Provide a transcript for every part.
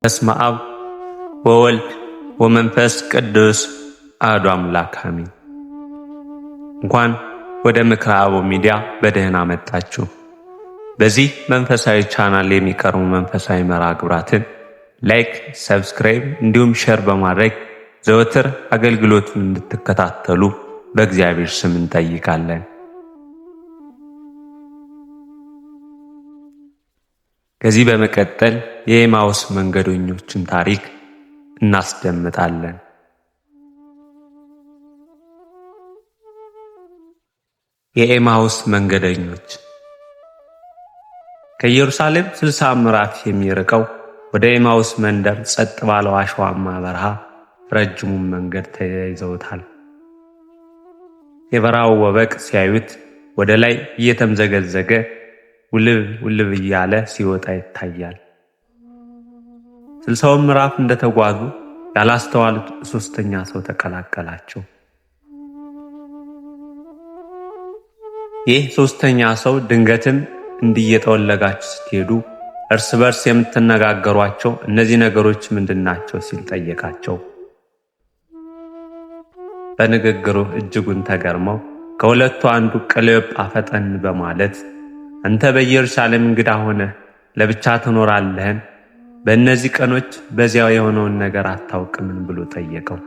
በስመ አብ ወወልድ ወመንፈስ ቅዱስ አሐዱ አምላክ አሜን። እንኳን ወደ ምክረ አበው ሚዲያ በደህና መጣችሁ። በዚህ መንፈሳዊ ቻናል የሚቀርቡ መንፈሳዊ መርሃ ግብራትን ላይክ፣ ሰብስክራይብ እንዲሁም ሼር በማድረግ ዘወትር አገልግሎቱን እንድትከታተሉ በእግዚአብሔር ስም እንጠይቃለን። ከዚህ በመቀጠል የኤማውስ መንገደኞችን ታሪክ እናስደምጣለን። የኤማውስ መንገደኞች ከኢየሩሳሌም 60 ምዕራፍ የሚርቀው ወደ ኤማውስ መንደር ጸጥ ባለው አሸዋማ በረሃ ረጅሙን መንገድ ተያይዘውታል። የበረሃው ወበቅ ሲያዩት ወደ ላይ እየተምዘገዘገ ውልብ እያለ ሲወጣ ይታያል። 60 ምዕራፍ እንደተጓዙ ያላስተዋሉት ሶስተኛ ሰው ተቀላቀላቸው። ይህ ሶስተኛ ሰው ድንገትም እንዲየጠወለጋችሁ ስትሄዱ እርስ በርስ የምትነጋገሯቸው እነዚህ ነገሮች ምንድናቸው ሲል ጠየቃቸው። በንግግሩ እጅጉን ተገርመው ከሁለቱ አንዱ ቀለዮጳ ፈጠን በማለት አንተ በኢየሩሳሌም እንግዳ ሆነ ለብቻ ትኖራለህን? በእነዚህ ቀኖች በዚያው የሆነውን ነገር አታውቅምን? ብሎ ጠየቀው።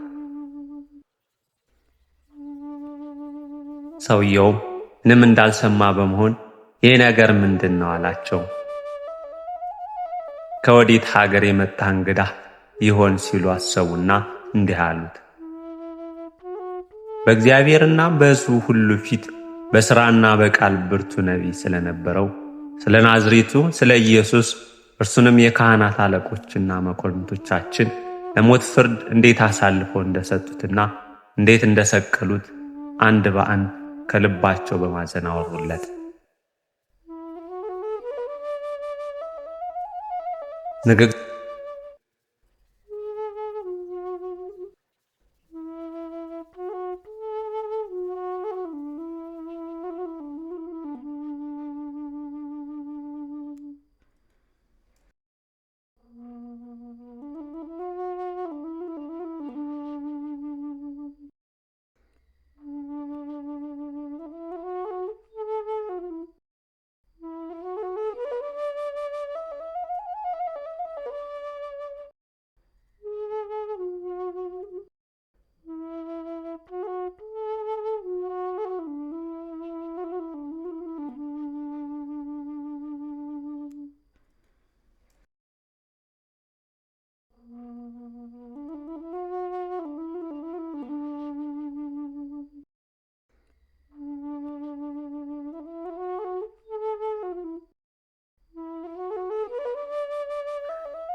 ሰውየውም ምንም እንዳልሰማ በመሆን ይህ ነገር ምንድነው አላቸው። ከወዴት ሀገር የመጣ እንግዳ ይሆን ሲሉ አሰቡና እንዲህ አሉት። በእግዚአብሔርና በሕዝቡ ሁሉ ፊት በሥራና በቃል ብርቱ ነቢይ ስለነበረው ስለ ናዝሬቱ ስለ ኢየሱስ እርሱንም የካህናት አለቆችና መኳንንቶቻችን ለሞት ፍርድ እንዴት አሳልፈው እንደሰጡትና እንዴት እንደሰቀሉት አንድ በአንድ ከልባቸው በማዘን አወሩለት።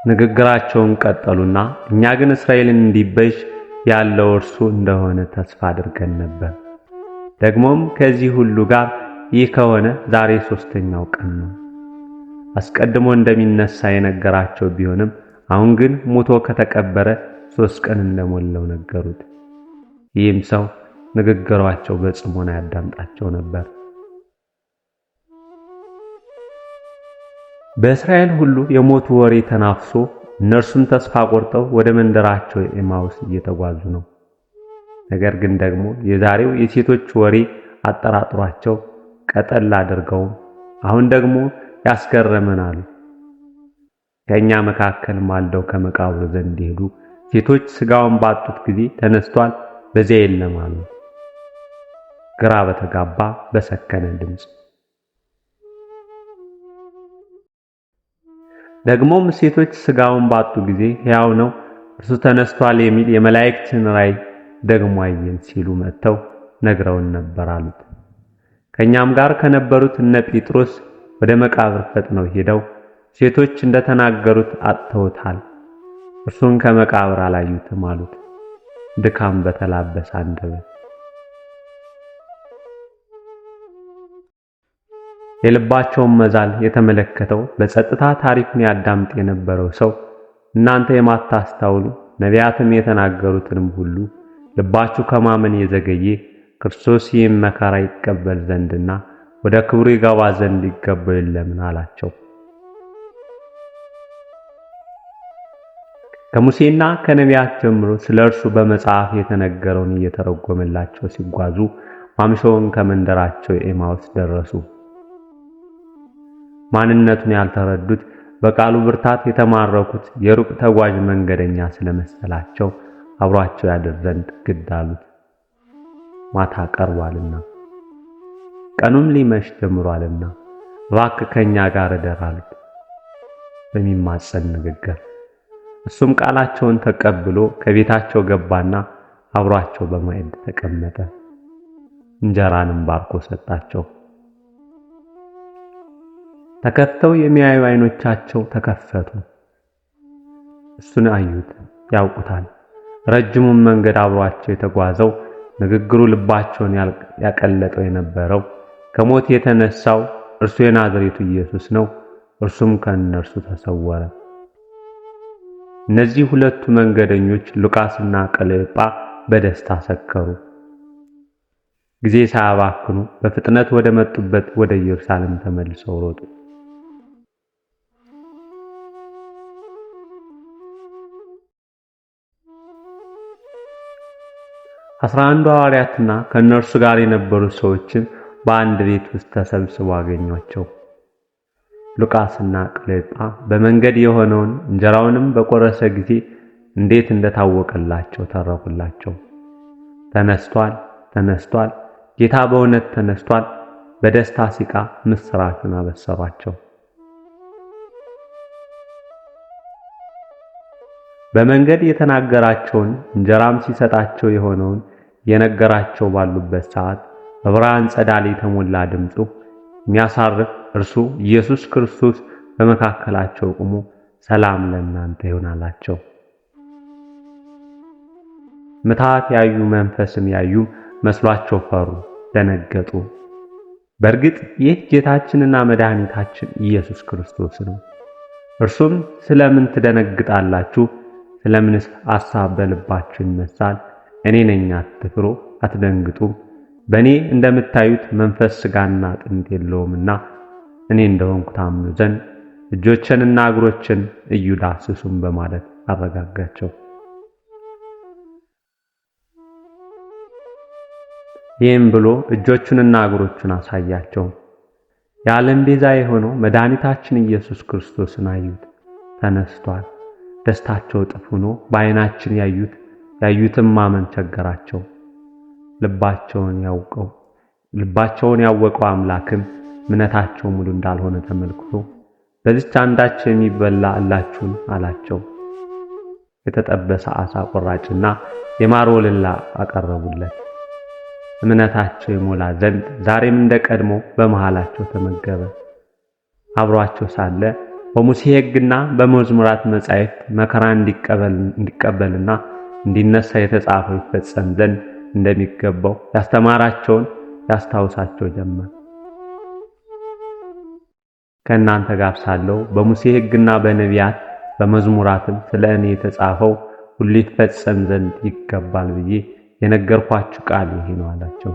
ንግግራቸውን ቀጠሉና እኛ ግን እስራኤልን እንዲቤዥ ያለው እርሱ እንደሆነ ተስፋ አድርገን ነበር። ደግሞም ከዚህ ሁሉ ጋር ይህ ከሆነ ዛሬ 3ኛው ቀን ነው። አስቀድሞ እንደሚነሳ የነገራቸው ቢሆንም አሁን ግን ሞቶ ከተቀበረ 3 ቀን እንደሞላው ነገሩት። ይህም ሰው ንግግራቸው በጽሞና ያዳምጣቸው ነበር። በእስራኤል ሁሉ የሞቱ ወሬ ተናፍሶ እነርሱም ተስፋ ቆርጠው ወደ መንደራቸው ኤማውስ እየተጓዙ ነው። ነገር ግን ደግሞ የዛሬው የሴቶች ወሬ አጠራጥሯቸው ቀጠል አድርገው አሁን ደግሞ ያስገረመናል። ከኛ መካከል ማልደው ከመቃብሩ ዘንድ ሄዱ ሴቶች ስጋውን ባጡት ጊዜ ተነስቷል፣ በዚያ የለም አሉ። ግራ በተጋባ በሰከነ ድምፅ ደግሞም ሴቶች ስጋውን ባጡ ጊዜ ሕያው ነው፣ እርሱ ተነስቷል የሚል የመላእክትን ራእይ ደግሞ አየን ሲሉ መጥተው ነግረውን ነበር አሉት። ከኛም ጋር ከነበሩት እነ ጴጥሮስ ወደ መቃብር ፈጥነው ሄደው ሴቶች እንደተናገሩት አጥተውታል፣ እርሱን ከመቃብር አላዩትም አሉት ድካም በተላበሰ አንደበት። የልባቸውን መዛል የተመለከተው በጸጥታ ታሪኩን ያዳምጥ የነበረው ሰው እናንተ የማታስተውሉ ነቢያትም የተናገሩትንም ሁሉ ልባችሁ ከማመን የዘገየ ክርስቶስ ይህን መከራ ይቀበል ዘንድና ወደ ክብሩ ይገባ ዘንድ ይገባው የለምን አላቸው። ከሙሴና ከነቢያት ጀምሮ ስለ እርሱ በመጽሐፍ የተነገረውን እየተረጎመላቸው ሲጓዙ ማምሻውን ከመንደራቸው ኤማውስ ደረሱ። ማንነቱን ያልተረዱት በቃሉ ብርታት የተማረኩት የሩቅ ተጓዥ መንገደኛ ስለመሰላቸው አብሯቸው ያድር ዘንድ ግድ አሉት። ማታ ቀርቧልና ቀኑም ሊመሽ ጀምሯልና እባክህ ከእኛ ጋር እደር አሉት በሚማጸን ንግግር። እሱም ቃላቸውን ተቀብሎ ከቤታቸው ገባና አብሯቸው በማዕድ ተቀመጠ። እንጀራንም ባርኮ ሰጣቸው። ተከፍተው የሚያዩ ዓይኖቻቸው ተከፈቱ። እሱን አዩት፣ ያውቁታል። ረጅሙን መንገድ አብሯቸው የተጓዘው ንግግሩ ልባቸውን ያቀለጠው የነበረው ከሞት የተነሳው እርሱ የናዝሬቱ ኢየሱስ ነው። እርሱም ከእነርሱ ተሰወረ። እነዚህ ሁለቱ መንገደኞች ሉቃስና ቀለዮጳ በደስታ ሰከሩ። ጊዜ ሳያባክኑ በፍጥነት ወደ መጡበት ወደ ኢየሩሳሌም ተመልሰው ሮጡ። 11 ሐዋርያትና ከእነርሱ ጋር የነበሩ ሰዎችም በአንድ ቤት ውስጥ ተሰብስበው አገኟቸው። ሉቃስና ቀለዮጳ በመንገድ የሆነውን እንጀራውንም በቆረሰ ጊዜ እንዴት እንደታወቀላቸው ተረኩላቸው። ተነስቷል፣ ተነስቷል፣ ጌታ በእውነት ተነስቷል፣ በደስታ ሲቃ ምስራቹን አበሰሯቸው። በመንገድ የተናገራቸውን እንጀራም ሲሰጣቸው የሆነውን የነገራቸው ባሉበት ሰዓት በብርሃን ጸዳል የተሞላ ድምፁ የሚያሳርፍ እርሱ ኢየሱስ ክርስቶስ በመካከላቸው ቆሞ ሰላም ለእናንተ ይሁን አላቸው። ምትሃት ያዩ መንፈስም ያዩ መስሏቸው ፈሩ፣ ደነገጡ። በእርግጥ ይህ ጌታችንና መድኃኒታችን ኢየሱስ ክርስቶስ ነው። እርሱም ስለምን ትደነግጣላችሁ? ስለምንስ ሐሳብ በልባችሁ ይነሳል? እኔ ነኝ፣ አትፍሩ፣ አትደንግጡ። በእኔ እንደምታዩት መንፈስ ሥጋና አጥንት የለውምና እኔ እንደሆንኩ ታምኑ ዘንድ እጆችንና እግሮችን እዩ ዳስሱም በማለት አረጋጋቸው። ይህም ብሎ እጆቹንና እግሮቹን አሳያቸው። የዓለም ቤዛ የሆነው መድኃኒታችን ኢየሱስ ክርስቶስን አዩት፣ ተነስቷል። ደስታቸው እጥፍ ሆኖ በዓይናችን ያዩትም ማመን ቸገራቸው። ልባቸውን ያወቀው አምላክም እምነታቸው ሙሉ እንዳልሆነ ተመልክቶ በዚች አንዳች የሚበላ አላችሁን አላቸው። የተጠበሰ ዓሣ ቁራጭና የማር ወለላ አቀረቡለት። እምነታቸው ይሞላ ዘንድ ዛሬም እንደቀድሞ በመሃላቸው ተመገበ። አብሯቸው ሳለ በሙሴ ሕግና በመዝሙራት መጻሕፍት መከራ እንዲቀበልና እንዲነሳ የተጻፈው ይፈጸም ዘንድ እንደሚገባው ያስተማራቸውን ያስታውሳቸው ጀመር። ከእናንተ ጋር ሳለሁ በሙሴ ሕግና በነቢያት በመዝሙራትም ስለ እኔ የተጻፈው ሁሉ ይፈጸም ዘንድ ይገባል ብዬ የነገርኳችሁ ቃል ይሄ ነው አላቸው።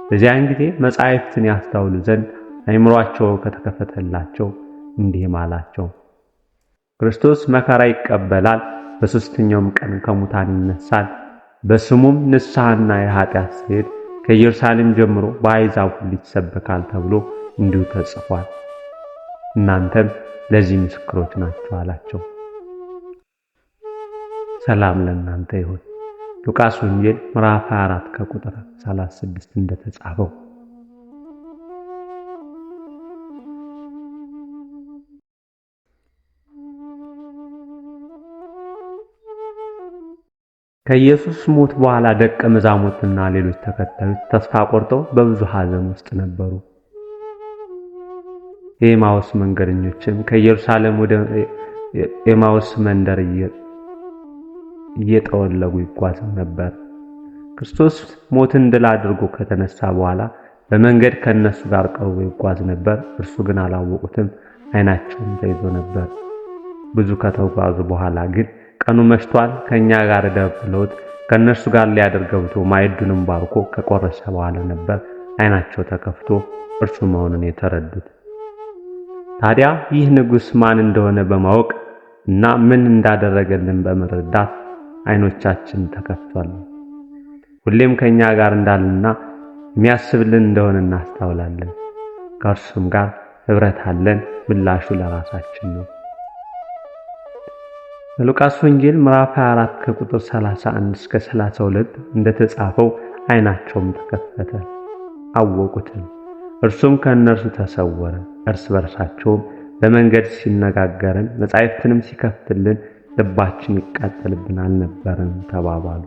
በዚያን ጊዜ መጻሕፍትን ያስተውሉ ዘንድ አእምሮአቸው ከተከፈተላቸው እንዲህም አላቸው፣ ክርስቶስ መከራ ይቀበላል፣ በሦስተኛውም ቀን ከሙታን ይነሳል፣ በስሙም ንስሐና የኃጢአት ስርየት ከኢየሩሳሌም ጀምሮ በአሕዛብ ሁሉ ይሰበካል ተብሎ እንዲሁ ተጽፏል። እናንተም ለዚህ ምስክሮች ናችሁ አላቸው። ሰላም ለእናንተ ይሁን። ሉቃስ ወንጌል ምዕራፍ 24 ከቁጥር 36 እንደተጻፈው። ከኢየሱስ ሞት በኋላ ደቀ መዛሙርትና ሌሎች ተከታዮች ተስፋ ቆርጠው በብዙ ሐዘን ውስጥ ነበሩ። የኤማውስ መንገደኞችም ከኢየሩሳሌም ወደ ኤማውስ መንደር እየጠወለጉ ይጓዙ ነበር። ክርስቶስ ሞትን ድል አድርጎ ከተነሳ በኋላ በመንገድ ከነሱ ጋር ቀርቦ ይጓዝ ነበር። እርሱ ግን አላወቁትም፣ ዓይናቸውም ተይዞ ነበር። ብዙ ከተጓዙ በኋላ ግን ቀኑ መሽቷል፣ ከኛ ጋር እደር ብለውት ከነርሱ ጋር ሊያደር ገብቶ ማዕዱንም ባርኮ ከቆረሰ በኋላ ነበር ዓይናቸው ተከፍቶ እርሱ መሆኑን የተረዱት። ታዲያ ይህ ንጉሥ ማን እንደሆነ በማወቅ እና ምን እንዳደረገልን በመረዳት ዓይኖቻችን ተከፍቷል። ሁሌም ከኛ ጋር እንዳለና የሚያስብልን እንደሆነ እናስተውላለን። ከእርሱም ጋር ኅብረት አለን። ምላሹ ለራሳችን ነው። በሉቃስ ወንጌል ምዕራፍ 24 ከቁጥር 31 እስከ 32 እንደተጻፈው ዓይናቸውም ተከፈተ፣ አወቁትም። እርሱም ከእነርሱ ተሰወረ። እርስ በርሳቸውም በመንገድ ሲነጋገረን መጻሕፍትንም ሲከፍትልን ልባችን ይቃጠልብን አልነበረም ተባባሉ።